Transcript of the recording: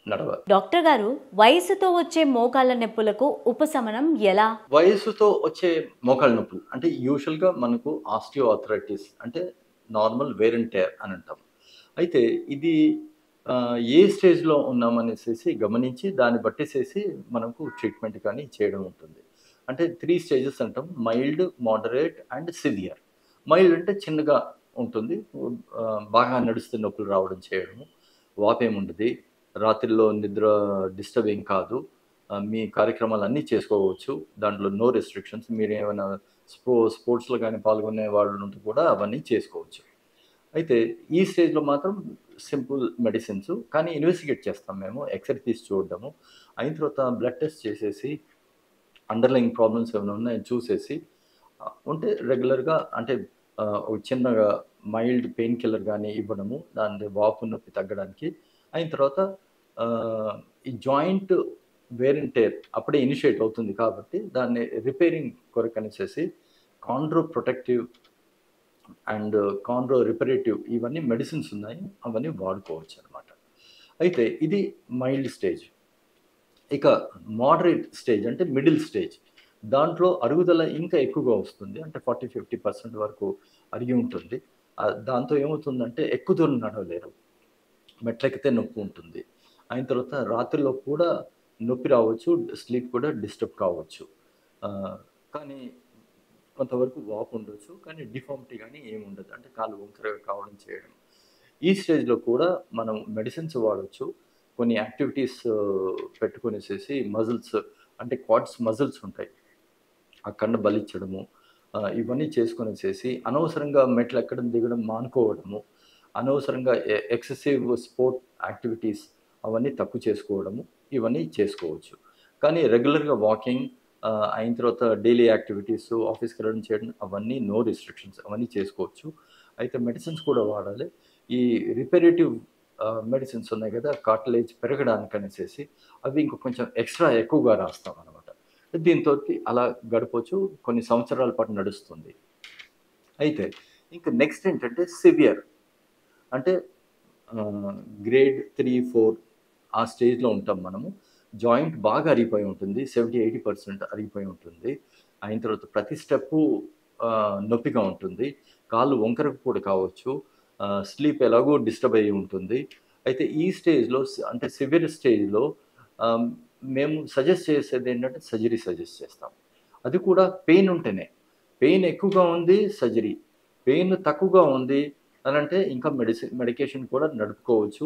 నడవాలి. డాక్టర్ గారు, వయసుతో వచ్చే మోకాళ్ళ నొప్పులకు ఉపశమనం ఎలా? వయస్సుతో వచ్చే మోకాళ్ళ నొప్పులు అంటే యూజువల్‌గా మనకు ఆస్టియోఆర్థరైటిస్ అంటే నార్మల్ వేర్ అండ్ టేర్ అని అంటాం. అయితే ఇది ఏ స్టేజ్‌లో ఉన్నామనేసేసి గమనించి దాన్ని బట్టేసేసి మనకు ట్రీట్మెంట్ కానీ చేయడం ఉంటుంది. అంటే 3 స్టేజెస్ అంటాం. Mild, moderate and severe. Mild అంటే చిన్నగా ఉంటుంది. బాగా నడిస్తే నొప్పులు రావడం చేయడము. వాపేముండదు. రాత్రిలో నిద్ర డిస్టర్బ్ ఏం కాదు. మీ కార్యక్రమాలన్నీ చేసుకోవచ్చు. దాంట్లో నో రెస్ట్రిక్షన్స్. మీరేమైనా స్పోర్ట్స్‌లో గాని పాల్గొనే వాళ్ళుంటే కూడా అవన్నీ చేసుకోవచ్చు. అయితే ఈ స్టేజ్‌లో మాత్రం సింపుల్ మెడిసిన్స్ కానీ ఇన్వెస్టిగేట్ చేస్తాం మేము. ఎక్స్‌రే తీసి చూడడము. అయిన తర్వాత బ్లడ్ టెస్ట్ చేసేసి అండర్‌లయింగ్ ప్రాబ్లమ్స్ ఏమైనా ఉన్నాయో చూసేసి ఉంటే రెగ్యులర్‌గా అంటే ఒక చిన్నగా మైల్డ్ పెయిన్ కిల్లర్ గాని ఇవ్వడము. దాని వాపు నొప్పి తగ్గడానికి. అయిన తర్వాత ఈ జాయింట్ వేర్ అండ్ టేర్ అప్పుడే ఇనిషియేట్ అవుతుంది కాబట్టి దాన్ని repairing కొరకనేసేసి chondro protective and chondro రిపరేటివ్ ఇవన్నీ మెడిసిన్స్ ఉన్నాయి. అవన్నీ వాడుకోవచ్చనమాట. అయితే ఇది మైల్డ్ స్టేజ్. ఇక మోడరేట్ స్టేజ్ అంటే మిడిల్ స్టేజ్. దాంట్లో అరుగుదల ఇంకా ఎక్కువగా వస్తుంది. అంటే 40, 50% వరకు అరిగి ఉంటుంది. దాంతో ఏమవుతుందంటే ఎక్కువ దూరం నడవలేరు. మెట్లెక్కితే నొప్పి ఉంటుంది. అయిన తర్వాత రాత్రిలో కూడా నొప్పి రావచ్చు. స్లీప్ కూడా డిస్టర్బ్ కావచ్చు. కానీ కొంతవరకు వాపు ఉండొచ్చు. కానీ డిఫార్మిటీ గానీ ఏముండదు. అంటే కాళ్ళు వంకరగా కావడం చేయడం. ఈ స్టేజ్‌లో కూడా మనం మెడిసిన్స్ వాడొచ్చు. కొన్ని యాక్టివిటీస్ పెట్టుకొనేసేసి మజిల్స్ అంటే క్వాడ్స్ మజిల్స్ ఉంటాయి. ఆ కండ బలిచ్చడము. ఇవన్నీ చేసుకొనేసేసి అనవసరంగా మెట్లెక్కడం, దిగడం మానుకోవడము. అనవసరంగా ఎక్సెసివ్ స్పోర్ట్ యాక్టివిటీస్ అవన్నీ తక్కువ చేసుకోవడము. ఇవన్నీ చేసుకోవచ్చు. కానీ రెగ్యులర్‌గా వాకింగ్ అయిన తర్వాత డైలీ యాక్టివిటీస్ ఆఫీస్‌కెళ్ళడం చేయడం అవన్నీ నో రిస్ట్రిక్షన్స్ అవన్నీ చేసుకోవచ్చు. అయితే మెడిసిన్స్ కూడా వాడాలి. ఈ రిపరేటివ్ మెడిసిన్స్ ఉన్నాయి గదా! కార్టిలేజ్ పెరగడానికనేసేసి అవి ఇంక కొంచెం ఎక్స్‌ట్రా ఎక్కువగా రాస్తామనమాట. దీంతోటి అలా గడపొచ్చు. కొన్ని సంవత్సరాల పాటు నడుస్తుంది. అయితే ఇంక నెక్స్ట్ ఏంటంటే సివియర్. అంటే గ్రేడ్ 3, 4 ఆ స్టేజ్‌లో ఉంటాం మనము. జాయింట్ బాగా అరిగిపోయి ఉంటుంది. 70, 80% అరిగిపోయి ఉంటుంది. అయిన తర్వాత ప్రతి స్టెప్పు నొప్పిగా ఉంటుంది. కాళ్ళు వంకరగా కూడా కావచ్చు. స్లీప్ ఎలాగో డిస్టర్బ్ అయ్యి ఉంటుంది. అయితే ఈ స్టేజ్‌లో అంటే సివియర్ స్టేజ్‌లో ఆహ్, మేము సజెస్ట్ చేసేదేంటంటే సర్జరీ సజెస్ట్ చేస్తాం. అది కూడా పెయిన్ ఉంటేనే. పెయిన్ ఎక్కువగా ఉంది సర్జరీ. పెయిన్ తక్కువగా ఉంది అనంటే ఇంకా మెడికేషన్ కూడా నడుపుకోవచ్చు.